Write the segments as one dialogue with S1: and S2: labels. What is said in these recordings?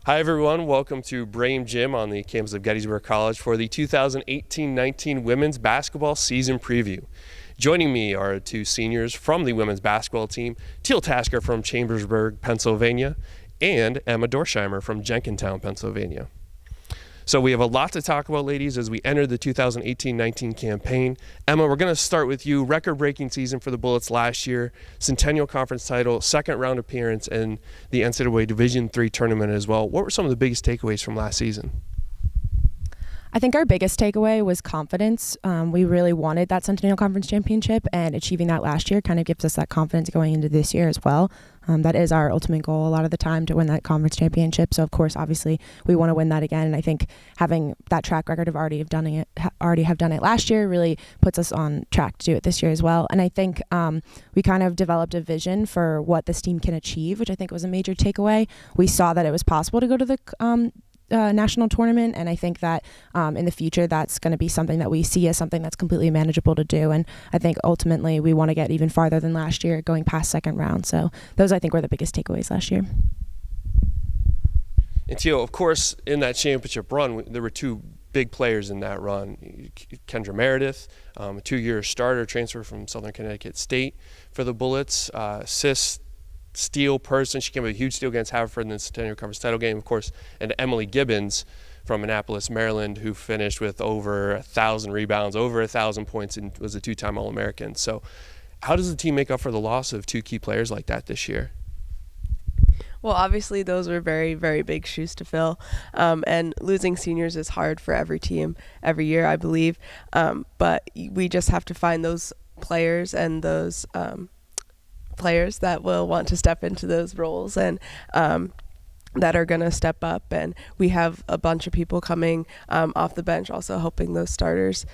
S1: Hi everyone, welcome to Brame Gym on the campus of Gettysburg College for the 2018-19 Women's Basketball Season Preview. Joining me are two seniors from the women's basketball team, Teal Tasker from Chambersburg, Pennsylvania, and Emma Dorsheimer from Jenkintown, Pennsylvania. So we have a lot to talk about, ladies, as we enter the 2018-19 campaign. Emma, we're going to start with you. Record-breaking season for the Bullets last year, Centennial Conference title, second round appearance in the NCAA Division III tournament as well. What were some of the biggest takeaways from last season?
S2: I think our biggest takeaway was confidence. We really wanted that Centennial Conference championship, and achieving that last year kind of gives us that confidence going into this year as well. That is our ultimate goal a lot of the time, to win that conference championship. So, of course, obviously, we want to win that again. And I think having that track record of already have done it last year really puts us on track to do it this year as well. And I think we kind of developed a vision for what this team can achieve, which I think was a major takeaway. We saw that it was possible to go to the national tournament, and I think that in the future that's going to be something that we see as something that's completely manageable to do. And I think ultimately we want to get even farther than last year, going past second round. So those, I think, were the biggest takeaways last year.
S1: And Teal, of course, in that championship run, there were two big players in that run. Kendra Meredith, a 2-year starter, transfer from Southern Connecticut State for the Bullets. Steal person. She came with a huge steal against Haverford in the Centennial Conference title game, of course, and Emily Gibbons from Annapolis, Maryland, who finished with over 1,000 rebounds, over 1,000 points, and was a 2-time All-American. So how does the team make up for the loss of two key players like that this year?
S3: Well, obviously those were very, very big shoes to fill, and losing seniors is hard for every team every year, I believe, but we just have to find those players and those players that will want to step into those roles and that are going to step up. And we have a bunch of people coming off the bench also helping those starters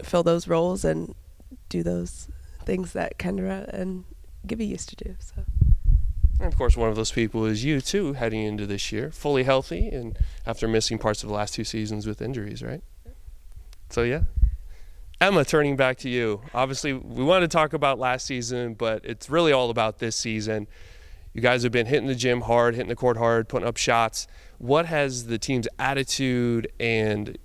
S3: fill those roles and do those things that Kendra and Gibby used to do. So.
S1: And of course, one of those people is you too, heading into this year, fully healthy and after missing parts of the last two seasons with injuries, right? So yeah. Emma, turning back to you. Obviously, we wanted to talk about last season, but it's really all about this season. You guys have been hitting the gym hard, hitting the court hard, putting up shots. What has the team's attitude and,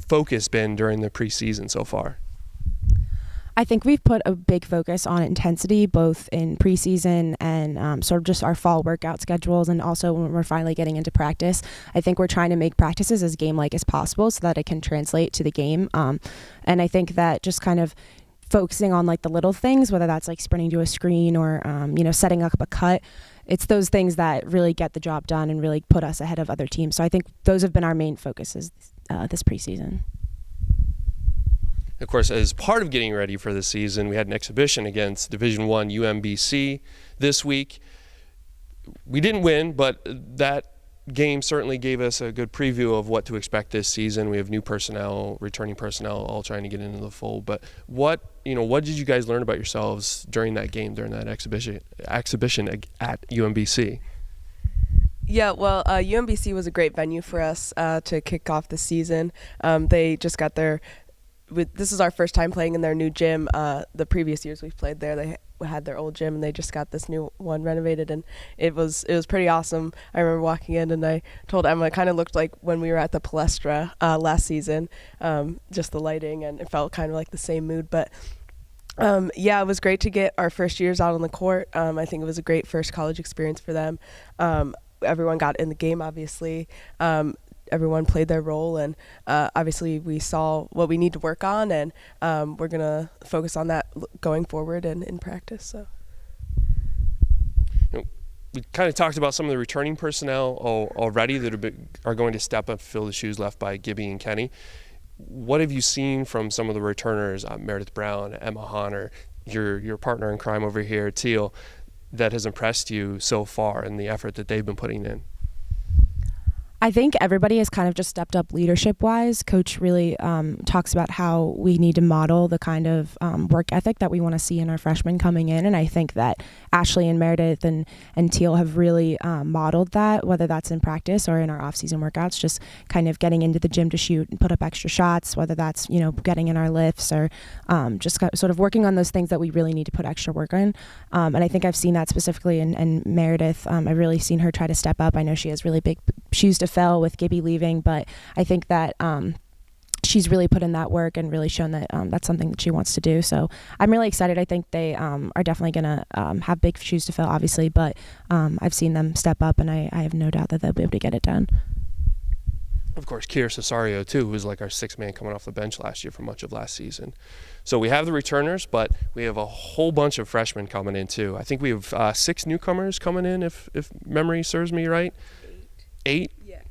S1: focus been during the preseason so far?
S2: I think we've put a big focus on intensity, both in preseason and sort of just our fall workout schedules, and also when we're finally getting into practice. I think we're trying to make practices as game-like as possible so that it can translate to the game. And I think that just kind of focusing on like the little things, whether that's like sprinting to a screen or setting up a cut, it's those things that really get the job done and really put us ahead of other teams. So I think those have been our main focuses this preseason.
S1: Of course, as part of getting ready for the season, we had an exhibition against Division I UMBC this week. We didn't win, but that game certainly gave us a good preview of what to expect this season. We have new personnel, returning personnel, all trying to get into the fold. But what did you guys learn about yourselves during that game, during that exhibition at UMBC?
S3: Yeah, well, UMBC was a great venue for us to kick off the season. They just got this is our first time playing in their new gym. The previous years we've played there, they had their old gym, and they just got this new one renovated, and it was pretty awesome. I remember walking in, and I told Emma it kind of looked like when we were at the Palestra last season, just the lighting, and it felt kind of like the same mood. But it was great to get our first years out on the court. I think it was a great first college experience for them. Everyone got in the game, obviously. Everyone played their role, and obviously we saw what we need to work on, and we're going to focus on that going forward and in practice. So,
S1: we kind of talked about some of the returning personnel already that are going to step up, fill the shoes left by Gibby and Kenny. What have you seen from some of the returners, Meredith Brown, Emma Honor, your partner in crime over here, Teal, that has impressed you so far in the effort that they've been putting in?
S2: I think everybody has kind of just stepped up leadership-wise. Coach really talks about how we need to model the kind of work ethic that we want to see in our freshmen coming in, and I think that Ashley and Meredith and Teal have really modeled that, whether that's in practice or in our off-season workouts, just kind of getting into the gym to shoot and put up extra shots, whether that's, getting in our lifts or just sort of working on those things that we really need to put extra work on. And I think I've seen that specifically in Meredith. I've really seen her try to step up. I know she has really big shoes to fill with Gibby leaving, but I think that she's really put in that work and really shown that that's something that she wants to do. So I'm really excited. I think they are definitely going to have big shoes to fill, obviously, but I've seen them step up, and I have no doubt that they'll be able to get it done.
S1: Of course, Kier Cesario, too, who was like our sixth man coming off the bench last year for much of last season. So we have the returners, but we have a whole bunch of freshmen coming in, too. I think we have 6 newcomers coming in, if memory serves me right. 8? Yeah.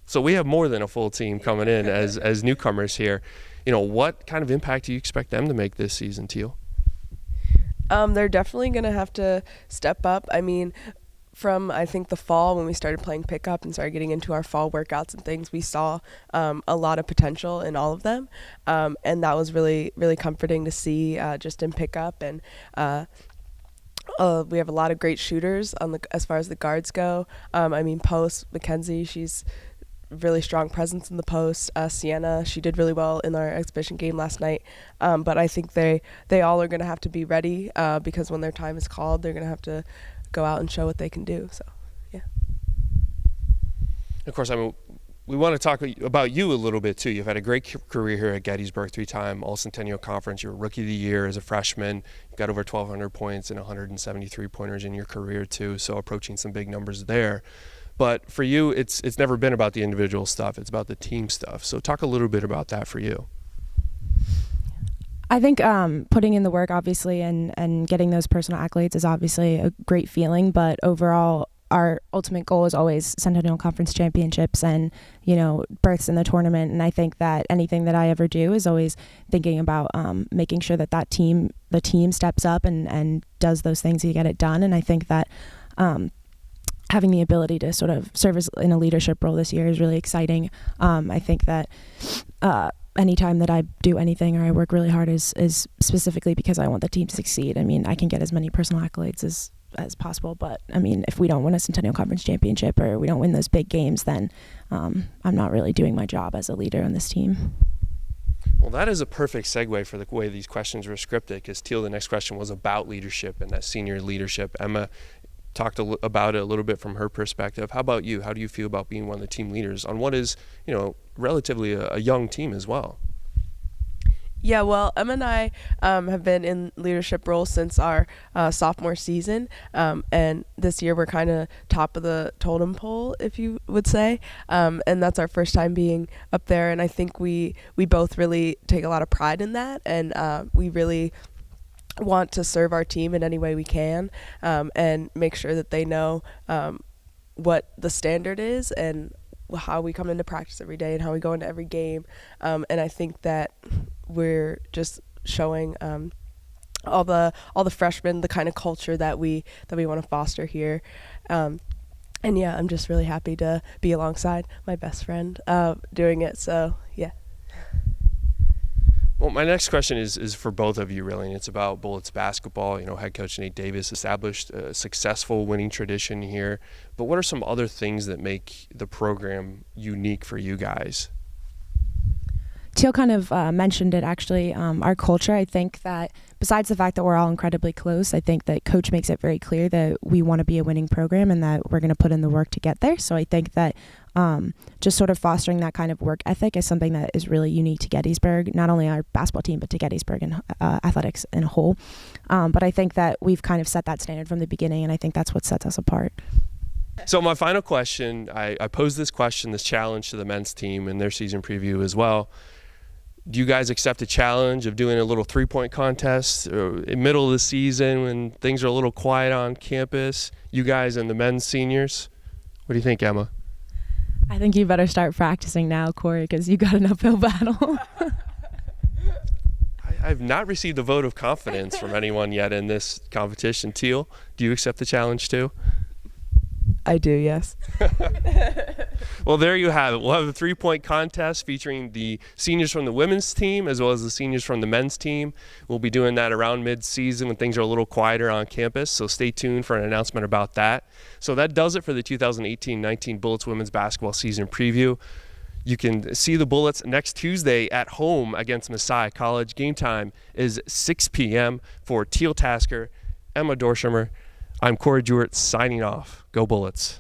S1: So we have more than a full team coming in as newcomers here. What kind of impact do you expect them to make this season, Teal?
S3: They're definitely going to have to step up. I mean, from I think the fall when we started playing pickup and started getting into our fall workouts and things, we saw a lot of potential in all of them, and that was really, really comforting to see just in pickup. And we have a lot of great shooters as far as the guards go. Post, Mackenzie, she's really strong presence in the post. Sienna, she did really well in our exhibition game last night. But I think they all are going to have to be ready because when their time is called, they're going to have to go out and show what they can do. So, yeah.
S1: Of course, we want to talk about you a little bit, too. You've had a great career here at Gettysburg, 3-time All-Centennial Conference. You're Rookie of the Year as a freshman. You've got over 1,200 points and 173 pointers in your career, too, so approaching some big numbers there. But for you, it's never been about the individual stuff. It's about the team stuff. So talk a little bit about that for you.
S2: I think putting in the work, obviously, and getting those personal accolades is obviously a great feeling, but overall, our ultimate goal is always Centennial Conference championships and, berths in the tournament. And I think that anything that I ever do is always thinking about making sure that the team steps up and does those things to get it done. And I think that having the ability to sort of serve as in a leadership role this year is really exciting. I think that anytime that I do anything or I work really hard is specifically because I want the team to succeed. I mean, I can get as many personal accolades as possible, but I mean, if we don't win a Centennial Conference championship or we don't win those big games, then I'm not really doing my job as a leader on this team.
S1: Well, that is a perfect segue for the way these questions were scripted, because Teal, the next question was about leadership and that senior leadership. Emma talked about it a little bit from her perspective. How about you? How do you feel about being one of the team leaders on what is, relatively a young team as well?
S3: Yeah, well, Emma and I have been in leadership roles since our sophomore season, and this year we're kind of top of the totem pole, if you would say, and that's our first time being up there, and I think we both really take a lot of pride in that, and we really want to serve our team in any way we can, and make sure that they know what the standard is and how we come into practice every day and how we go into every game, and I think that we're just showing all the freshmen the kind of culture that we want to foster here, and yeah, I'm just really happy to be alongside my best friend doing it. So yeah.
S1: Well, my next question is for both of you, really, and it's about Bullets basketball. Head coach Nate Davis established a successful winning tradition here, but what are some other things that make the program unique for you guys?
S2: Teal kind of mentioned it, actually. Our culture, I think that besides the fact that we're all incredibly close, I think that Coach makes it very clear that we want to be a winning program and that we're going to put in the work to get there. So I think that just sort of fostering that kind of work ethic is something that is really unique to Gettysburg, not only our basketball team, but to Gettysburg and athletics in a whole. But I think that we've kind of set that standard from the beginning, and I think that's what sets us apart.
S1: So my final question, I posed this challenge to the men's team in their season preview as well. Do you guys accept a challenge of doing a little three-point contest in the middle of the season when things are a little quiet on campus? You guys and the men's seniors? What do you think, Emma?
S2: I think you better start practicing now, Corey, because you got an uphill battle.
S1: I've not received a vote of confidence from anyone yet in this competition. Teal, do you accept the challenge too?
S3: I do, yes.
S1: Well, there you have it. We'll have a 3-point contest featuring the seniors from the women's team as well as the seniors from the men's team. We'll be doing that around mid-season when things are a little quieter on campus, so stay tuned for an announcement about that. So that does it for the 2018-19 Bullets women's basketball season preview. You can see the Bullets next Tuesday at home against Messiah College. Game time is 6 p.m. For Teal Tasker, Emma Dorshemer. I'm Corey Jewett signing off. Go Bullets.